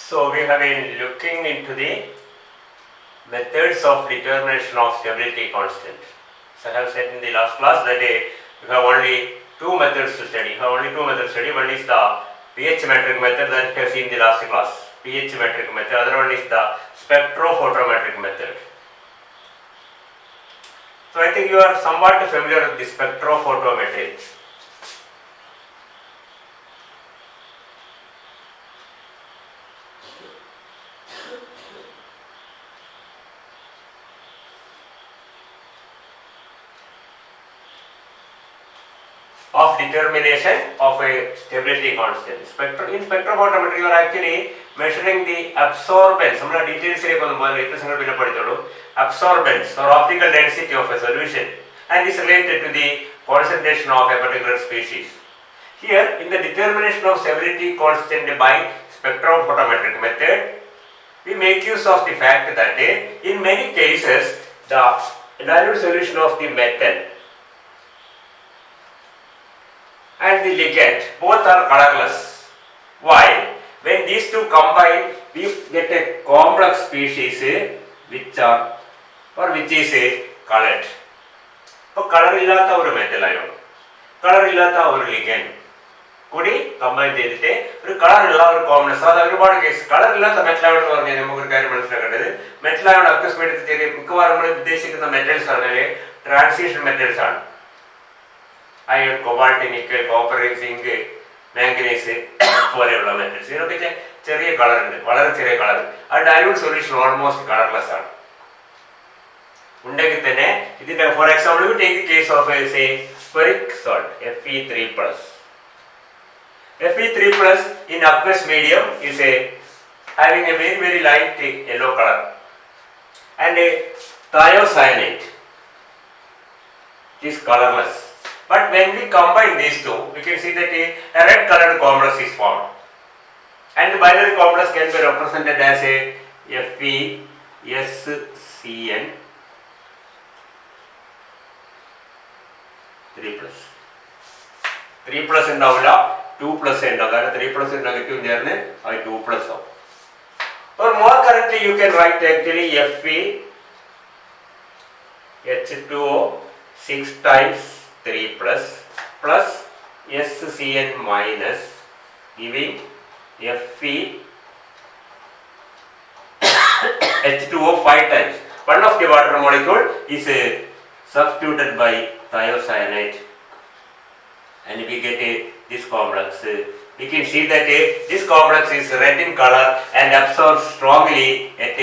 So we have been looking into the methods of determination of stability constant. So I have said in the last class that you have only two methods to study. One is the pH metric method that we have seen in the last class. pH metric method. Other one is the spectrophotometric method. So I think you are somewhat familiar with the spectrophotometry. Of determination of a stability constant. In spectrophotometry, you are actually measuring the absorbance. Absorbance or optical density of a solution, and is related to the concentration of a particular species. Here, in the determination of stability constant by spectrophotometric method, we make use of the fact that in many cases the dilute solution of the metal and the ligand both are colorless, while when these two combine we get a complex species which is colored. So color illata oru metal ion, color illata oru ligand കൂടി combine ചെയ്തിട്ട് ഒരു colour ഉള്ള ഒരു complex, അത് ഒരുപാട് case colour ഇല്ലാത്ത metal ion എന്ന് പറഞ്ഞാൽ നമുക്ക് ഒരു കാര്യം മനസ്സിലാക്കേണ്ടത്, മെറ്റൽ അയോൺ അക്വസ് മെഡിസിൻ മിക്കവാറും നമ്മൾ ഉദ്ദേശിക്കുന്ന മെറ്റൽസ് ആണ് ട്രാൻസിഷൻ മെറ്റൽസ് ആണ്. Iron, cobalt, nickel, copper, zinc, manganese പോലെയുള്ള മെറ്റൽസ്. ഇതിനൊക്കെ ചെറിയ കളർ ഉണ്ട്, വളരെ ചെറിയ കളർ. ആ ഡൈലൂട്ട് സൊല്യൂഷൻ ഓൾമോസ്റ്റ് കളർലെസ് ആണ്. ഉണ്ടെങ്കിൽ തന്നെ ഇതിന്റെ for example take case of ferric salt Fe3+. Fe3+ in aqueous medium is having a very light yellow color, and thiocyanate is colorless. But when we combine these two, we can see that a red colored complex is formed, and the binary complex can be represented as a FeSCN 3+ ഉണ്ടാവില്ല, 2+ ഉണ്ടാവും. കാരണം 3+ negative ചേർന്ന് അത് 2+ ആവും. Or more correctly you can write actually FeH2O 6 times 3+ plus SCN minus giving FeH2O 5 times. One of the water molecule is substituted by thiocyanate, and we get this complex. We can see that this complex is red in color and absorbs strongly at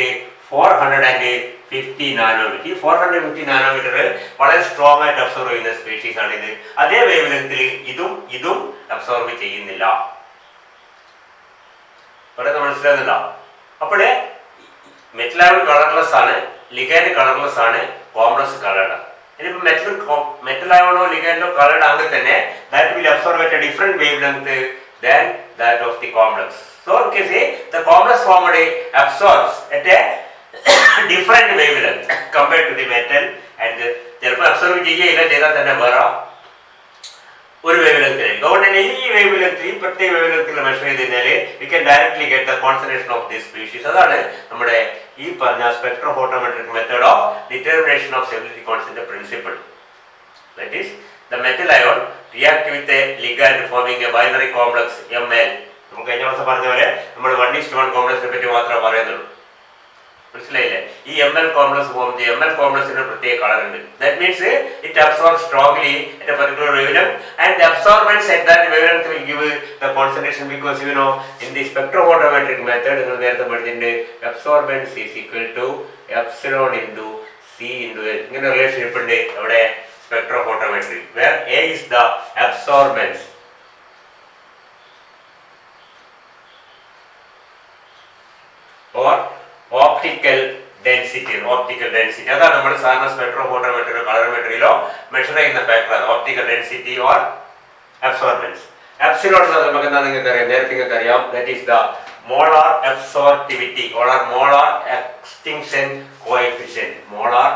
450 nanometer. 450 nanometer വളരെ strong ആയിട്ട് absorb ചെയ്യുന്ന species ആണ് ഇത്. അതേ wave ലെങ്ത്തിൽ ഇതും absorb ചെയ്യുന്നില്ല. പറയുന്നത് മനസ്സിലാകുന്നില്ല? അപ്പോഴേ മെറ്റൽ അയോൺ കളർലെസ് ആണ്, ലിഗാൻഡ് കളർലെസ് ആണ്, കോംപ്ലക്സ് കളർഡ്. ഇനിയിപ്പോൾ മെറ്റൽ അയോണോ ലിഗാൻഡോ കളർഡ് ആണെങ്കിൽ തന്നെ that will absorb at a different wavelength than that of the complex. So you can say the complex formed absorbs at a different wavelength compared to the metal, and ചിലപ്പോൾ absorb ചെയ്യുകയില്ല, ചെയ്താൽ തന്നെ വേറെ ഒരു wave ലെങ്ത്തിലായിരിക്കും. അതുകൊണ്ട് തന്നെ ഈ wave ലെങ്ത്തിൽ, ഈ പ്രത്യേക വേവ് ലെങ്ത്തിൽ മെഷർ ചെയ്ത് കഴിഞ്ഞാൽ we can directly get the concentration of this species. അതാണ് നമ്മുടെ ഈ പറഞ്ഞ spectrophotometric method of determination of stability constant principle. That is, the metal ion react with a ligand forming a binary complex Ml. നമുക്ക് കഴിഞ്ഞ ദിവസം പറഞ്ഞ പോലെ നമ്മൾ 1:1 കോംപ്ലക്സിനെ പറ്റി മാത്രമേ പറയുന്നുള്ളൂ. മനസ്സിലായില്ലേ? ഈ ML കോംപ്ലക്സ് ഫോം ചെയ്യും. ML കോംപ്ലക്സിന് പ്രത്യേക കളർ ഉണ്ട്. That means it absorbs strongly at a particular wavelength, and the absorbance at that wavelength will give the concentration, because you know in the spectrophotometric method നിങ്ങൾ നേരത്തെ പഠിച്ചിട്ടുണ്ട്, absorbance is equal to epsilon into C into L. ഇങ്ങനെ relationship ഉണ്ട് അവിടെ spectrophotometry, where A is the absorbance or optical density. അതാണ് നമ്മൾ സാധാരണ സ്പെക്ട്രോഫോട്ടോമെട്രിയിലോ കളറിമെട്രിയിലോ മെഷർ ചെയ്യുന്ന factor, optical density or absorbance. Epsilon നമുക്ക് എന്താ നിങ്ങൾക്ക് അറിയാം, നേരത്തെ നിങ്ങൾക്ക് അറിയാം, that is the molar absorptivity or molar extinction coefficient. Molar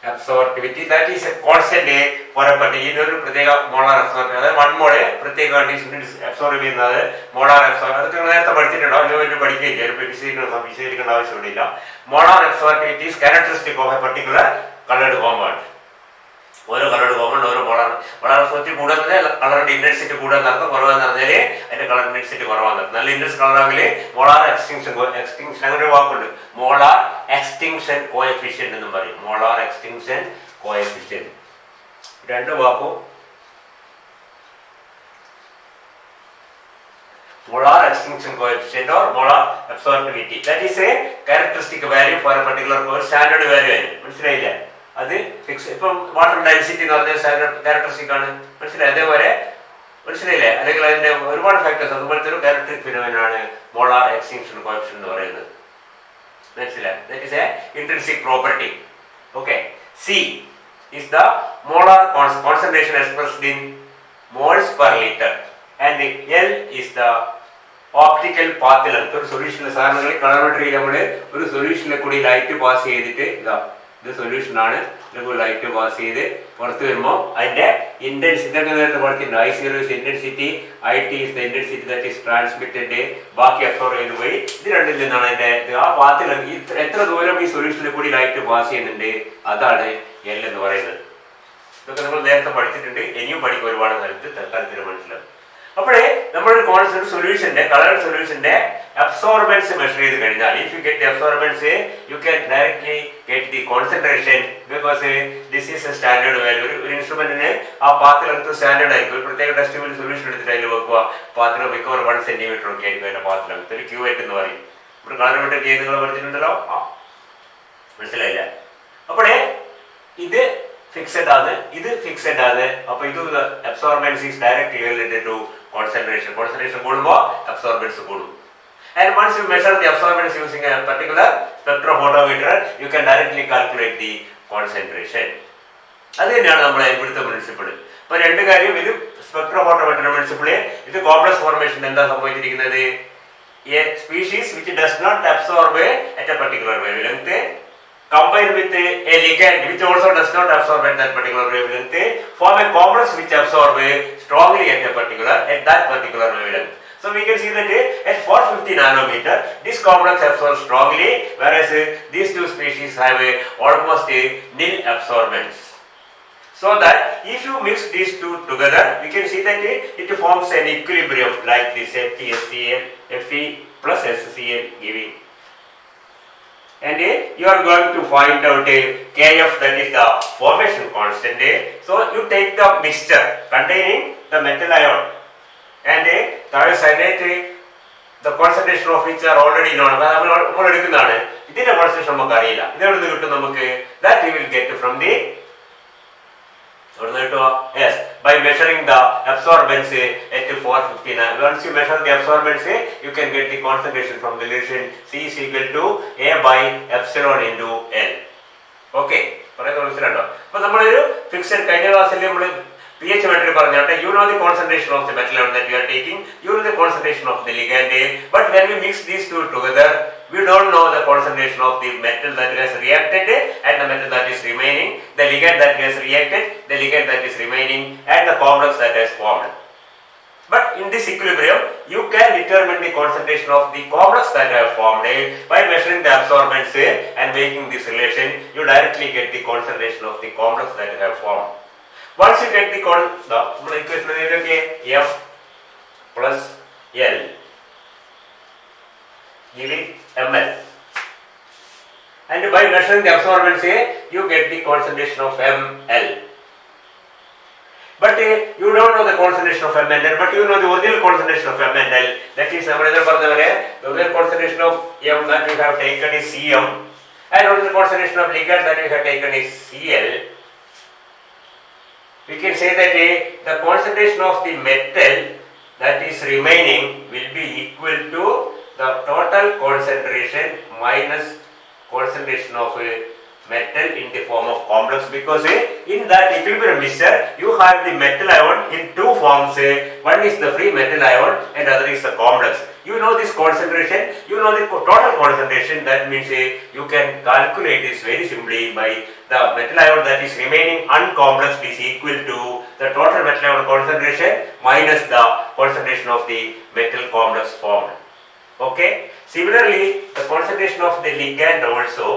absorptivity, that is a constant for a particular പ്രത്യേക മോളാർ അബ്സോർബ്, അതായത് 1 മോളെ പ്രത്യേക കണ്ടീഷനിൽ അബ്സോർബ് ചെയ്യുന്നത് മോളാർ അബ്സോർബ്. അതൊക്കെ നേരത്തെ പഠിച്ചിട്ടുണ്ടോ, അതിന് വേണ്ടി പഠിക്കുകയില്ല, വിശദീകരിക്കേണ്ട ആവശ്യമില്ല. Molar absorbability is characteristic of a particular coloured compound. ഓരോ കളേർഡ് കോമ്പൗണ്ട് ഓരോ മോളാർ അബ്സോർബിലിറ്റി കൂടുന്നത് കളറിന്റെ ഇന്റൻസിറ്റി കൂടുതൽ നടക്കും, കുറവെന്ന് പറഞ്ഞാൽ അതിന്റെ കളർ ഇന്റൻസിറ്റി കുറവാന്ന് നടക്കും. നല്ല ഇന്റൻസ് കളറാണെങ്കിൽ മോളാർ എക്സ്റ്റിങ്ഷൻ അങ്ങനെ ഒരു വാക്കുണ്ട്, മോളാർ എക്സ്റ്റിങ്ഷൻ കോഎഫിഷ്യന്റ് എന്നും പറയും. മോളാർ എക്സ്റ്റിങ്ഷൻ കോഎഫിഷ്യന്റ്, രണ്ട് വാക്കും molar extinction coefficient or molar absorptivity, that is a characteristic value for a particular standard value ആണ്. മനസ്സിലായില്ല? അത് ഫിക്സ്. ഇപ്പം വാട്ടർ ഡെൻസിറ്റി എന്ന് പറഞ്ഞ സ്റ്റാൻഡേർഡ് ക്യാരക്ടറിസ്റ്റിക് ആണ്, മനസ്സിലായി? അതേപോലെ മനസ്സിലായില്ലേ? അല്ലെങ്കിൽ അതിന്റെ ഒരുപാട് ഫാക്ടേഴ്സ്, അതുപോലത്തെ ഒരു ക്യാരക്ടറിസ്റ്റിക് ഫിനോമിനനാണ് മോളാർ എക്സ്റ്റിങ്ഷൻ കോഎഫിഷ്യന്റ് എന്ന് പറയുന്നത്. മനസ്സിലായി? That is A intrinsic property. Okay. C is the molar concentration expressed in moles per liter, and L is the optical path length. ഒരു സൊല്യൂഷനിൽ സാധാരണ കളറിമെട്രിയിൽ നമ്മൾ ഒരു സൊല്യൂഷനിൽ കൂടി ലൈറ്റ് പാസ് ചെയ്തിട്ട് ഇത് സൊല്യൂഷൻ ആണ്, ഇതിൽ ലൈറ്റ് പാസ് ചെയ്ത് പുറത്ത് വരുമ്പോൾ അതിന്റെ ഇന്റൻസിറ്റി ഇതൊക്കെ നേരത്തെ പഠിച്ചിട്ടുണ്ട്. I0 is intensity, IT is the intensity that is transmitted, ബാക്കി അബ്സോർബ് ചെയ്ത് പോയി. ഇത് രണ്ടിൽ നിന്നാണ് അതിന്റെ ആ പാത്തിൽ എത്ര ദൂരം ഈ സൊല്യൂഷനിൽ കൂടി ലൈറ്റ് പാസ് ചെയ്യുന്നുണ്ട്, അതാണ് L എന്ന് പറയുന്നത്. ഇതൊക്കെ നമ്മൾ നേരത്തെ പഠിച്ചിട്ടുണ്ട്, ഇനിയും പഠിക്കും ഒരുപാട് സ്ഥലത്ത്, തൽക്കാലത്തിന് മനസ്സിലാവും. അപ്പോഴേ നമ്മളൊരു കോൺസ്റ്റന്റ് സൊല്യൂഷന്റെ കളർ സൊല്യൂഷന്റെ അബ്സോർബൻസ് മെഷർ ചെയ്ത് കഴിഞ്ഞാൽ, if you get the absorbents you can directly get the concentration, because this is A standard value. ഒരു ഇൻസ്ട്രുമെന്റിന് ആ പാത്തിലെടുത്ത് സ്റ്റാൻഡേർഡ് ആയിരിക്കും. ഒരു പ്രത്യേക ടെസ്റ്റ് ട്യൂബിൽ സൊല്യൂഷൻ എടുത്തിട്ട് അതിൽ വെക്കുക, പാത്തിൽ മിക്കവാറും 1 സെന്റിമീറ്റർ ഒക്കെ ആയിരിക്കും അതിന്റെ പാത്തിലെടുത്ത്. ഒരു ക്യൂവേറ്റ് എന്ന് പറയും. ഒരു കളറിമെട്രി ചെയ്ത് നിങ്ങൾ പഠിച്ചിട്ടുണ്ടല്ലോ, മനസ്സിലായില്ല? അപ്പോഴേ ഇത് ഫിക്സഡ് ആണ്, ഇത് ഫിക്സഡ് ആണ്. അപ്പൊ ഇത് absorbance is directly related to concentration. Concentration കൂടുമ്പോൾ അബ്സോർബൻസ് കൂടും. And once you measure the absorbance using a particular spectrophotometer, you can directly calculate the concentration. അത് തന്നെയാണ് നമ്മുടെ ഇവിടുത്തെ പ്രിൻസിപ്പിൾ. ഇപ്പൊ രണ്ട് കാര്യം, ഇത് സ്പെക്ട്രോഫോട്ടോമെട്രി പ്രിൻസിപ്പിള്, ഇത് കോംപ്ലക്സ് ഫോർമേഷൻ എന്താ സംഭവിച്ചിരിക്കുന്നത്? A species which does not absorb at a particular wavelength combined with a ligand which also does not absorb at that particular wavelength form a complex which absorb strongly at that particular wavelength. So we can see that at 450 nanometer this complex absorbs strongly, whereas these two species have almost nil absorbance. So that if you mix these two together, we can see that it forms an equilibrium like this FeSCl, Fe plus SCl giving. And you are going to find out Kf, that is the formation constant. So you take the mixture containing the metal ion and thiocyanate, the concentration of which are already known. നമ്മൾ എടുക്കുന്നതാണ്, ഇതിന്റെ concentration നമുക്ക് അറിയില്ല. ഇതെവിടെ നിന്ന് കിട്ടും നമുക്ക്? That we will get from the yes, by measuring the absorbance at 459. Once you measure the absorbance, you can get the concentration from the relation C is equal to A by epsilon into L. Okay, പറയുന്നത് മനസ്സിലാട്ടോ? അപ്പൊ നമ്മളൊരു fixed, കഴിഞ്ഞ ക്ലാസ്സിൽ നമ്മൾ pH metric പറഞ്ഞാട്ടെ, you know the concentration of the metal ion that you are taking, you know the concentration of the ligand, but when we mix these two together, we don't know the concentration of the metal that has reacted and the metal that is remaining, the ligand that has reacted, the ligand that is remaining, and the complex that has formed. But in this equilibrium, you can determine the concentration of the complex that have formed by measuring the absorbance and making this relation. You directly get the concentration of the complex that have formed. Once you get the equation F plus L giving ml, and by measuring the absorbance you get the concentration of ml. But you don't know the concentration of ml, but you know the original concentration of ml. That is the original concentration of m that you have taken is Cm, and original concentration of ligand that you have taken is Cl. We can say that the concentration of the metal that is remaining will be equal to the total concentration minus concentration of metal in the form of complex, because in that equilibrium mixture you have the metal ion in two forms. One is the free metal ion and other is the complex. you know this concentration, you know the total concentration. That means you can calculate this very simply by the metal ion that is remaining uncompressed is equal to the total metal ion concentration minus the concentration of the metal complex formed. Okay. Similarly, the concentration of the ligand also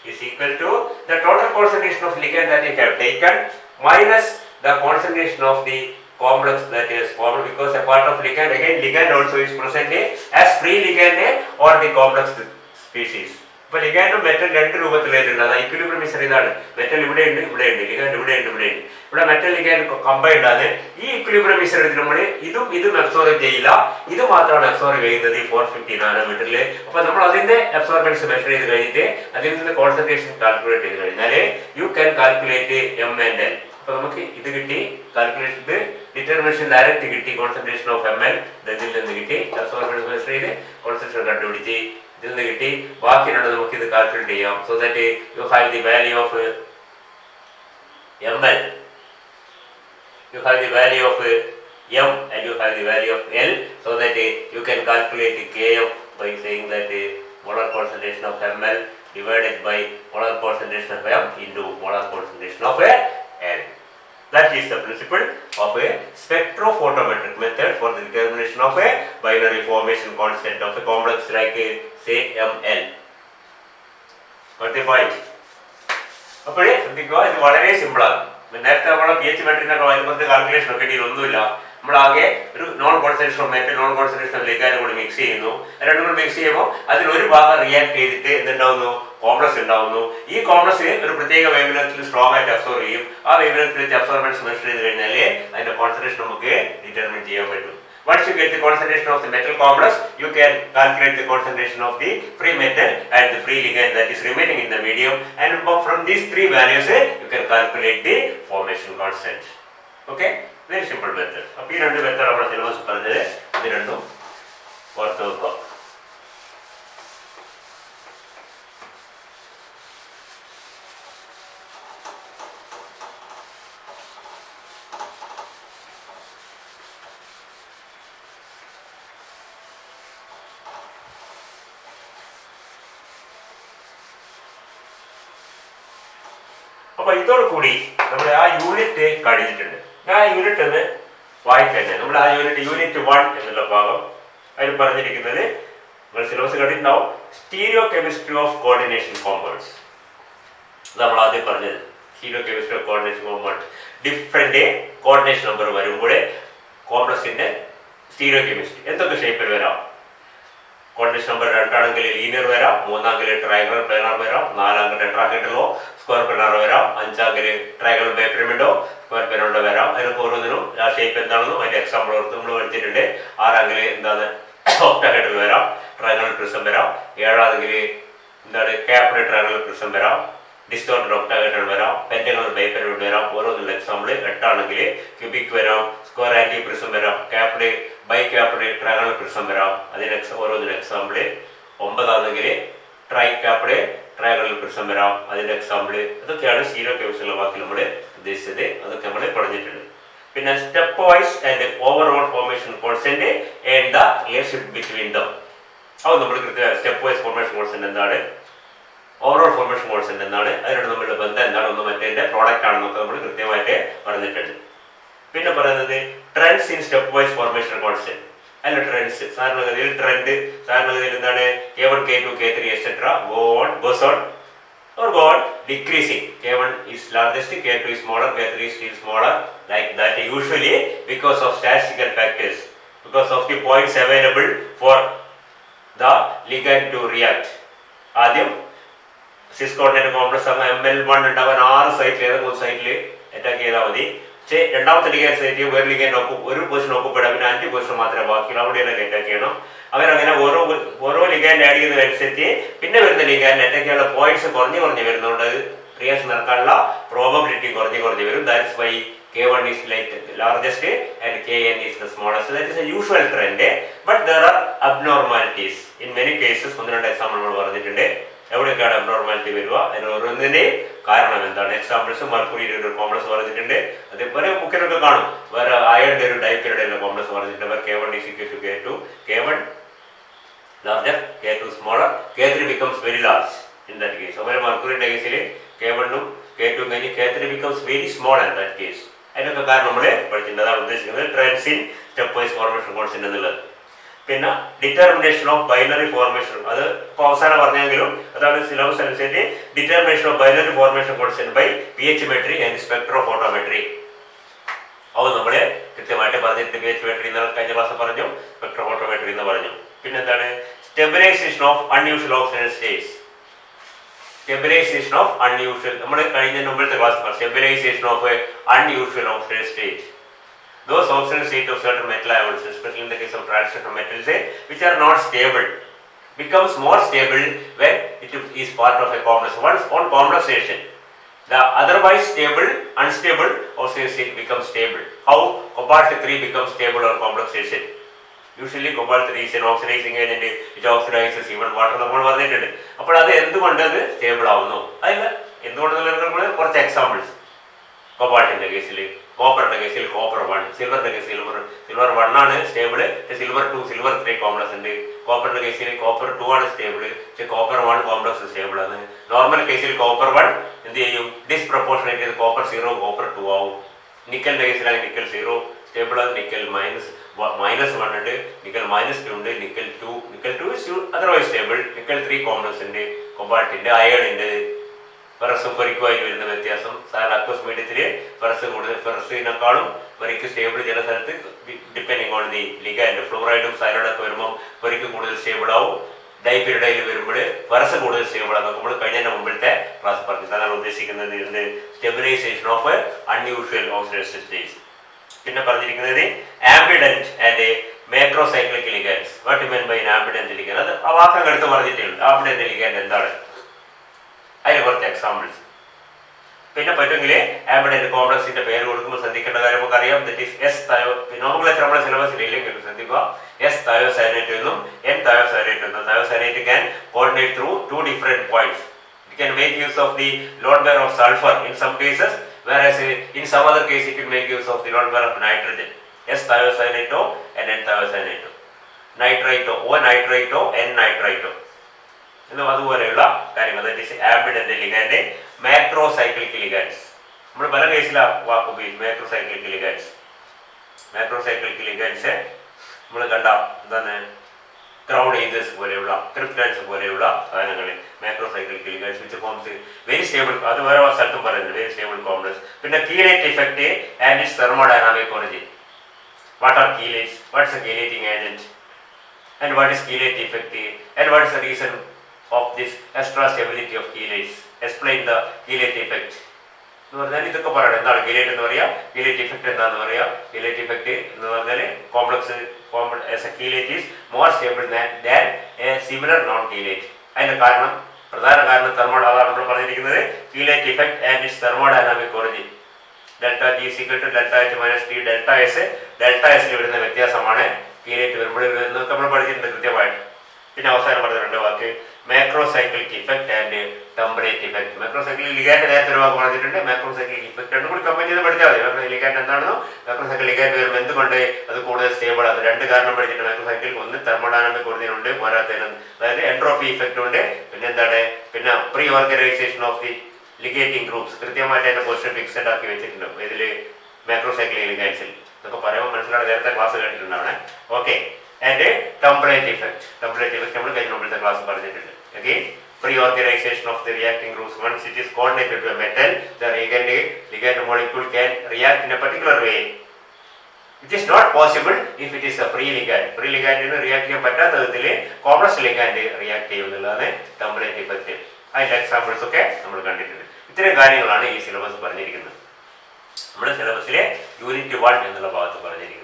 is equal to the total concentration of ligand that you have taken minus the concentration of the complex that is formed, because a part of ligand, again ligand also is present as free ligand or the complex species. അപ്പോൾ ലിഗാൻഡും metal രണ്ട് രൂപത്തിലായിട്ടുണ്ട്. അത് equilibrium measure ഇതാണ്. Metal ഇവിടെയുണ്ട്, ഇവിടെയുണ്ട്, ligand ഇവിടെയുണ്ട്, ഇവിടെയുണ്ട്. ഇവിടെ metal ligand combined ആണ്. ഈ ഇക്വിലിബ്രിയം മെഷറിൽ നമ്മൾ ഇതും അബ്സോർബ് ചെയ്യില്ല, ഇത് മാത്രമാണ് അബ്സോർബ് ചെയ്യുന്നത് 450 നാനോമീറ്ററിൽ. അപ്പോൾ നമ്മൾ അതിന്റെ അബ്സോർബൻസ് മെഷർ ചെയ്ത് കഴിഞ്ഞിട്ട് അതിൽ നിന്ന് കോൺസെൻട്രേഷൻ കാൽക്കുലേറ്റ് ചെയ്ത് കഴിഞ്ഞാൽ you can calculate M and L. അപ്പോൾ നമുക്ക് ഇത് കിട്ടി, കാൽക്കുലേഷൻ ഇത് ഡിറ്റർമിനേഷൻ ഡയറക്റ്റ് കിട്ടി, കോൺസെൻട്രേഷൻ ഓഫ് എം എൽ ഇതിൽ നിന്ന് കിട്ടി, അബ്സോർബൻസ് മെഷർ ചെയ്ത് കോൺസെൻട്രേഷൻ കണ്ടുപിടിച്ച് ഇതിൽ നിന്ന് കിട്ടി. ബാക്കിയാണ് നമുക്ക് ഇത് കാൽക്കുലേറ്റ് ചെയ്യാം. So that you have the value of M L, you have the value of m and you have the value of l, so that you can calculate kf by saying that molar concentration of ml divided by molar concentration of m into molar concentration of l. That is the principle of a spectrophotometric method for the determination of a binary formation constant of a complex like say ml. Got the point? അപ്പോൾ ശ്രദ്ധിക്കുക, ഇത് വളരെ സിമ്പിളാണ്. നേരത്തെ നമ്മളെ P H മെട്രിനൊക്കെ അതിനകത്ത് calculation ഒക്കെ ഒന്നുമില്ല. നമ്മളാകെ ഒരു non concentration of metal, non concentration of ligand കൂടി മിക്സ് ചെയ്യുന്നു. രണ്ടും കൂടി മിക്സ് ചെയ്യുമ്പോൾ അതിലൊരു ഭാഗം റിയാക്ട് ചെയ്തിട്ട് എന്തുണ്ടാവുന്നു, കോംപ്ലക്സ് ഉണ്ടാവുന്നു. ഈ കോംപ്ലക്സ് ഒരു പ്രത്യേക വേവ് ലെങ്ത്തിൽ സ്ട്രോങ് ആയിട്ട് അബ്സോർവ് ചെയ്യും. ആ വേവ് ലെങ്ത്തിൽ വെച്ച് അബ്സോർബൻസ് മെഷർ ചെയ്ത് കഴിഞ്ഞാൽ അതിന്റെ കോൺസെൻട്രേഷൻ നമുക്ക് ഡിറ്റർമിൻ ചെയ്യാൻ പറ്റും. Once you get the concentration of the metal complex, you can calculate the concentration of the free metal and the free ligand that is remaining in the medium, and from these three values you can calculate the formation constant. Okay, very simple method. അപ്പോൾ ഈ രണ്ട് method നമ്മുടെ syllabus പറഞ്ഞത് ഇത് രണ്ടും ഓർത്ത് വെക്കുക. അപ്പൊ ഇതോടുകൂടി നമ്മൾ ആ യൂണിറ്റ് കഴിഞ്ഞിട്ടുണ്ട്. ഞാൻ ആ യൂണിറ്റ് ഒന്ന് വായിക്കട്ടെ. നമ്മൾ ആ യൂണിറ്റ് 1 എന്നുള്ള ഭാഗം അതിൽ പറഞ്ഞിരിക്കുന്നത് നിങ്ങൾ സിലബസ് കണ്ടിട്ടുണ്ടാവും. Stereo chemistry of coordination compounds. നമ്മൾ ആദ്യം പറഞ്ഞത് stereo chemistry of coordination compound. Different coordination number വരുമ്പോൾ കോംപ്ലക്സിന്റെ സ്റ്റീരിയോ കെമിസ്ട്രി എന്തൊക്കെ ഷേപ്പിൽ വരാം. കോർഡിനേഷൻ നമ്പർ 2 ആണെങ്കിൽ ലീനിയർ വരാം, 3 ആണെങ്കിൽ ട്രയാംഗുലർ പ്ലാനർ വരാം, 4 ആണെങ്കിൽ ടെട്രാഹെഡ്രലോ സ്ക്വയർ പ്ലാനർ വരാം, 5 ആണെങ്കിൽ ട്രയാംഗുലർ ബൈപിരമിഡോ സ്ക്വയർ പ്ലാനറോ വരാം. അതിനൊക്കെ ഓരോന്നിനും ആ ഷേപ്പ് എന്താണെന്നും അതിന്റെ എക്സാമ്പിൾ ഓർത്ത് നമ്മൾ പഠിച്ചിട്ടുണ്ട്. 6 ആണെങ്കിൽ എന്താണ് ഒക്ടാഹെഡ്രൽ വരാം, ട്രയാംഗുലർ പ്രിസം വരാം. 7 ആണെങ്കിൽ എന്താണ് ക്യാപിറ്റൽ ട്രയാംഗുലർ പ്രിസം വരാം, ഡിസ്റ്റോർട്ടഡ് ഒക്ടാഹെഡ്രൽ വരാം, പെന്റഗണൽ ബൈപിരമിഡ് വരാം. ഓരോന്നിനുള്ള എക്സാമ്പിൾ. 8 ആണെങ്കിൽ ക്യൂബിക് വരാം, സ്ക്വയർ ആന്റി പ്രിസം വരാം, capital bi capital triangular prism വരാം. അതിന് ഓരോന്നിന് എക്സാമ്പിൾ. 9 ആണെങ്കിൽ ട്രൈ ക്യാപിറ്റൽ ട്രയാംഗുലർ പ്രിസം വരാം. അതിന്റെ എക്സാമ്പിൾ. അതൊക്കെയാണ് സ്റ്റീരിയോ കെമിസ്ട്രിയുടെ വാക്കിൽ നമ്മൾ ഉദ്ദേശിച്ചത്. അതൊക്കെ നമ്മൾ പഠിച്ചിട്ടുണ്ട്. പിന്നെ step wise and overall formation constant and the relationship between them. അത് നമ്മൾ കൃത്യമായി സ്റ്റെപ്പ് വൈസ് ഫോർമേഷൻ കോൺസ്റ്റന്റ് എന്താണ്, ഓവറോൾ ഫോർമേഷൻ കോൺസ്റ്റന്റ് എന്താണ്, അതിനോട് നമ്മളുടെ ബന്ധം എന്താണ്, ഒന്ന് മറ്റേ പ്രോഡക്റ്റ് ആണെന്നൊക്കെ നമ്മൾ കൃത്യമായിട്ട് പറഞ്ഞിട്ടുണ്ട്. പിന്നെ പറയുന്നത് trends in step wise formation constant. അല്ല ട്രെൻഡ്സ് സാധാരണഗതിയിൽ സാധാരണഗതിയിൽ എന്താണ് K1 K2 K3 etc. goes on decreasing. K1 is largest, K2 is smaller, K3 is still smaller, like that, usually because of statistical factors, because of the points available for the ligand to react. ആദ്യം സിസ് coordinate complex അങ്ങ് ML1 ഉണ്ടാവാൻ 6 സൈറ്റിൽ ഏതെങ്കിലും ഒരു സൈറ്റിൽ attack ചെയ്താൽ മതി. പക്ഷേ രണ്ടാമത്തെ ലിഗാൻഡ് സൈറ്റ് വേറെ ലിഗാൻഡ് ഒരു പൊസിഷൻ ഒക്കുപ്പെടാം, പിന്നെ 5 പൊസിഷൻ മാത്രമേ ബാക്കിയുള്ളൂ. അവിടെയാണ് അറ്റാക്ക് ചെയ്യണം. അങ്ങനെ ഓരോ ലിഗാൻഡ് ആഡ് ചെയ്യുന്നതനുസരിച്ച് പിന്നെ വരുന്ന ലിഗാൻഡ് അറ്റാക്ക് ചെയ്യാനുള്ള പോയിന്റ്സ് കുറഞ്ഞു വരുന്നതുകൊണ്ട് അത് റിയാക്ഷൻ നടക്കാനുള്ള പ്രോബബിലിറ്റി കുറഞ്ഞു വരും. That's why K1 is like largest and Kn is the smallest. That is a usual trend, but there are abnormalities in many cases. ഒന്ന് രണ്ട് എക്സാമ്പിൾ നമ്മൾ പറഞ്ഞിട്ടുണ്ട്. എവിടെയൊക്കെയാണ് അബ്നോർമാലിറ്റി വരിക, അതിന് ഓരോന്നിൻ്റെയും കാരണം എന്താണ്. എക്സാമ്പിൾസ് മർക്കുറിയുടെ ഒരു കോംപ്ലക്സ് പറഞ്ഞിട്ടുണ്ട്. അതേപോലെ ബുക്കിലൊക്കെ കാണും. വേറെ അയണിന്റെ ഒരു ഡൈപ്പിയുടെ കോംപ്ലക്സ് പറഞ്ഞിട്ടുണ്ട്. K1 is equal to K2, K1 larger, K2 smaller, K3 becomes very large in that case. Over mercury കേസിൽ K1 ഉം K2 കഴിഞ്ഞ് K3 becomes very small in that case. അതിനൊക്കെ കാരണം നമ്മൾ പഠിച്ചിട്ടുണ്ട്. അതാണ് ഉദ്ദേശിക്കുന്നത് trends in step wise formation concept എന്നുള്ളത്. പിന്നെ ഡിറ്റർമിനേഷൻ ഓഫ് ബൈനറി ഫോർമേഷൻ, അത് ഇപ്പോൾ അവസാനം പറഞ്ഞെങ്കിലും അതാണ് സിലബസ് അനുസരിച്ച് determination of binary formation concept by pH metry and spectrophotometry. അത് നമ്മൾ കൃത്യമായിട്ട് പറഞ്ഞിട്ട് pH മെട്രി എന്ന് കഴിഞ്ഞ ക്ലാസ് പറഞ്ഞു, സ്പെക്ട്രോഫോട്ടോമെട്രി എന്ന് പറഞ്ഞു. പിന്നെന്താണ് stabilization of unusual oxygen states. Stabilization of unusual നമ്മൾ കഴിഞ്ഞ മുമ്പത്തെ ക്ലാസ് പറഞ്ഞു. Stabilization of unusual oxygen state. Those oxidation state of certain metal ions, especially in the case of transition metals, which are not stable, becomes more stable when it is part of a complex. Once on complexation, the otherwise stable, unstable oxidation state becomes stable. How cobalt 3 becomes stable on complexation? Usually cobalt 3 is an oxidizing agent. It oxidizes even water. നമ്മൾ പറഞ്ഞിട്ടുണ്ട്. അപ്പോൾ അത് എന്തുകൊണ്ട് അത് stable ആവുന്നു? അതിന് എന്തുകൊണ്ടെന്നുള്ള കുറച്ച് examples. കൊബാൾട്ടിന്റെ കേസിൽ, കോപ്പറിന്റെ കേസിൽ കോപ്പർ 1, സിൽവറിന്റെ കേസിൽ സിൽവർ 1 ആണ് സ്റ്റേബിൾ, സിൽവർ 2, സിൽവർ 3 കോംപ്ലക്സ് ഉണ്ട്. കോപ്പറിന്റെ കേസിൽ കോപ്പർ 2 ആണ് സ്റ്റേബിൾ, പക്ഷെ കോപ്പർ 1 കോംപ്ലക്സ് സ്റ്റേബിൾ ആണ്. നോർമൽ കേസിൽ കോപ്പർ 1 എന്ത് ചെയ്യും, ഡിസ്പ്രപ്പോർഷനേറ്റ് ചെയ്ത് കോപ്പർ 0 കോപ്പർ 2 ആവും. നിക്കലിന്റെ കേസിലാണ് നിക്കൽ 0 സ്റ്റേബിൾ ആണ്, നിക്കൽ -1 ഉണ്ട്, നിക്കൽ -2 ഉണ്ട്, nickel 2 is otherwise stable, nickel 3 complex ഉണ്ട്. കൊബാൾട്ടിന്റെ അയണിന്റെ ഫെറസും ഫെറിക്കുമായി വരുന്ന വ്യത്യാസം. സാധാരണ അക്വസ് മീഡിയത്തിൽ ഫെറസ് കൂടുതൽ, ഫെറസിനേക്കാളും ഫെറിക്ക് സ്റ്റേബിൾ ചില സ്ഥലത്ത് ഡിപ്പെൻഡിങ് ഓൺ ദി ലിഗാൻഡ്. ഫ്ലോറൈഡും സൈനോഡൊക്കെ വരുമ്പോൾ ഫെറിക്ക് കൂടുതൽ സ്റ്റേബിൾ ആവും. ഡൈപീരിഡയിൽ വരുമ്പോൾ ഫെറസ് കൂടുതൽ സ്റ്റേബിൾ ആകും. നമ്മൾ കഴിഞ്ഞ മുമ്പിലത്തെ ക്ലാസ് പറഞ്ഞു. അതാണ് ഉദ്ദേശിക്കുന്നത് ഇതിന്റെ stabilisation of unusual oxidation states. പിന്നെ പറഞ്ഞിരിക്കുന്നത് ambident and macrocyclic ligands. What you mean by ambident ligand? അത് ആ വാക്കങ്ങൾ എടുത്ത് പറഞ്ഞിട്ടുണ്ട്. ആംബിഡന്റ് ലിഗാൻഡ് എന്താണ്, അതിന് കുറച്ച് എക്സാമ്പിൾസ്. പിന്നെ പറ്റുമെങ്കിൽ ആംബിഡന്റ് കോംപ്ലക്സിന്റെ പേര് കൊടുക്കുമ്പോൾ ശ്രദ്ധിക്കേണ്ട കാര്യം നമുക്ക് അറിയാം. ദറ്റ് ഈസ് എസ് തയോ, നമുക്ക് നമ്മുടെ സിലബസിൽ ഇല്ലെങ്കിൽ ശ്രദ്ധിക്കുക. എസ് തയോസൈനേറ്റ് എന്നും എൻ തയോസൈനേറ്റ് എന്നും. Thiocyanate can coordinate through 2 different points. It can make use of the lone pair of sulfur in some cases, whereas in some other case it will make use of the lone pair of nitrogen. S thiocyanate and N thiocyanate, nitrite O nitrite N nitrite എന്നും അതുപോലെയുള്ള കാര്യങ്ങൾ. That is ambident ligand. Macrocyclic ligands നമ്മൾ പല കേസിലാണ് വാക്ക് ഉപയോഗിക്കും. മാക്രോസൈക്ലിക് ligands നമ്മൾ കണ്ട എന്താണ്, ക്രൗഡ് ഏജസ് പോലെയുള്ള, ക്രിപ്റ്റൻസ് പോലെയുള്ള സാധനങ്ങൾ macrocyclic ligands which forms very stable. അത് വേറെ സ്ഥലത്തും പറയുന്നത് വെരി സ്റ്റേബിൾ കോംപ്ലക്സ്. പിന്നെ chelate effect and its thermodynamic origin. What are chelates? What's a chelating agent and what is chelate effect and what is the reason of this extra stability of chelates? Explain the chelate effect എന്ന് പറഞ്ഞാൽ ഇതൊക്കെ പറയണം. എന്താണ് chelate എന്ന് പറയാ, chelate effect എന്താണെന്ന് പറയാ. Chelate effect എന്ന് പറഞ്ഞാൽ complex chelate is more stable than a similar non chelate. അതിന്റെ കാരണം, പ്രധാന കാരണം അതാണ് നമ്മൾ പറഞ്ഞിരിക്കുന്നത്. Chelate effect and its thermodynamic origin. Delta G equal to delta H minus T delta S. Delta എസിൽ വരുന്ന വ്യത്യാസമാണ് കീലേറ്റ് വരുമ്പോൾ നമ്മൾ പഠിച്ചിട്ടുണ്ട് കൃത്യമായിട്ട്. പിന്നെ അവസാനം പറഞ്ഞ 2 വാക്ക് macrocyclic effect and template effect. Macrocyclic ligand നേരത്തെ ഒരു വാക്ക് പറഞ്ഞിട്ടുണ്ട്. മാക്രോസൈക്ലിക് ഇഫക്റ്റ് രണ്ടും കൂടി കമ്പൈൻ ചെയ്ത് പഠിച്ചാൽ മതി. മാക്രോ ലിഗാൻഡ് എന്താണെന്നോ മാക്രോസൈക്ലിക് ലിഗാൻഡ് വരുമ്പോൾ എന്തുകൊണ്ട് അത് കൂടുതൽ സ്റ്റേബിൾ ആണ്. 2 കാരണം പഠിച്ചിട്ടുണ്ട്. മാക്രോസൈക്ലിൽ ഒന്ന് തെർമോഡൈനാമിക് ഒറിജിൻ ഉണ്ട്, പോരാത്തതിന് അതായത് എൻട്രോപ്പി ഇഫക്റ്റ് ഉണ്ട്. പിന്നെ എന്താണ്, പിന്നെ pre organisation of the ligating groups കൃത്യമായിട്ട് അതിന്റെ പൊസിഷൻ ഫിക്സഡ് ആക്കി വെച്ചിട്ടുണ്ട് ഇതില് മാക്രോസൈക്ലിക് ലിഗാൻഡ്സിൽ. ഇതൊക്കെ പറയുമ്പോൾ മനസ്സിലാണ്, നേരത്തെ ക്ലാസ് കേട്ടിട്ടുണ്ടാവണേ. ഓക്കെ. ആൻഡ് ടെമ്പറേറ്റ് ഇഫക്റ്റ് നമ്മൾ കഴിഞ്ഞ മുമ്പത്തെ ക്ലാസ് പറഞ്ഞിട്ടുണ്ട്. Again, pre-organization of the reacting groups. Once it is coordinated to a metal, the ligand molecule can react in a particular way. It is not possible if it is a free ligand. Free ligand react ചെയ്യാൻ പറ്റാത്ത വിധത്തിൽ complex ligand react ചെയ്യുന്നതാണ് temperate effect. അതിന്റെ examples ഒക്കെ നമ്മൾ കണ്ടിട്ടുണ്ട്. ഇത്തരം കാര്യങ്ങളാണ് ഈ സിലബസ് പറഞ്ഞിരിക്കുന്നത്. നമ്മുടെ സിലബസിലെ യൂണിറ്റ് 1 എന്നുള്ള ഭാഗത്ത് പറഞ്ഞിരിക്കുന്നത്.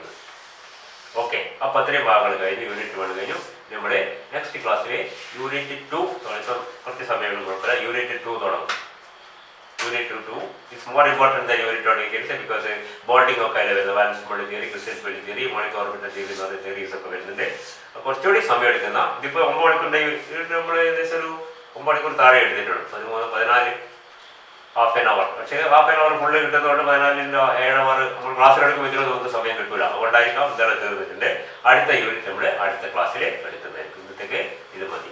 ഓക്കെ, അപ്പൊ അത്രയും ഭാഗങ്ങൾ കഴിഞ്ഞു. യൂണിറ്റ് 1 കഴിഞ്ഞു. നമ്മുടെ നെക്സ്റ്റ് ക്ലാസ്സിലെ യൂണിറ്റ് 2 ഇപ്പം കുറച്ച് സമയങ്ങൾ കുഴപ്പമില്ല. യൂണിറ്റ് 2 തുടങ്ങും. Unit 2 is more important than unit 1 because bonding ഒക്കെ അതിൽ വരുന്നത്. Valence bond theory, crystal spelling theory, molecular orbital theory എന്ന് പറയുന്ന തിയറീസ് ഒക്കെ വരുന്നുണ്ട്. കുറച്ചുകൂടി സമയം എടുക്കുന്ന, ഇതിപ്പോൾ 9 മണിക്കൂറിൻ്റെ നമ്മൾ ഏകദേശം ഒരു 9 മണിക്കൂർ താഴെ എടുത്തിട്ടുണ്ട്. 13-14 ഹാഫ് ആൻ അവർ. പക്ഷേ ഹാഫ് ആൻ അവർ ഫുള്ള് കിട്ടുന്നതുകൊണ്ട് 14-7 അവർ നമ്മൾ ക്ലാസ്സിലെടുക്കുമ്പോൾ ഇതിനൊന്നും നമുക്ക് സമയം കിട്ടില്ല. അതുകൊണ്ടായിരിക്കാം ഇതാണ് തീർന്നിട്ടുണ്ട്. അടുത്ത യൂണിറ്റ് നമ്മൾ അടുത്ത ക്ലാസ്സിൽ എടുക്കുന്നതായിരിക്കും. ആവശ്യത്തേക്ക് ഇത് മതി.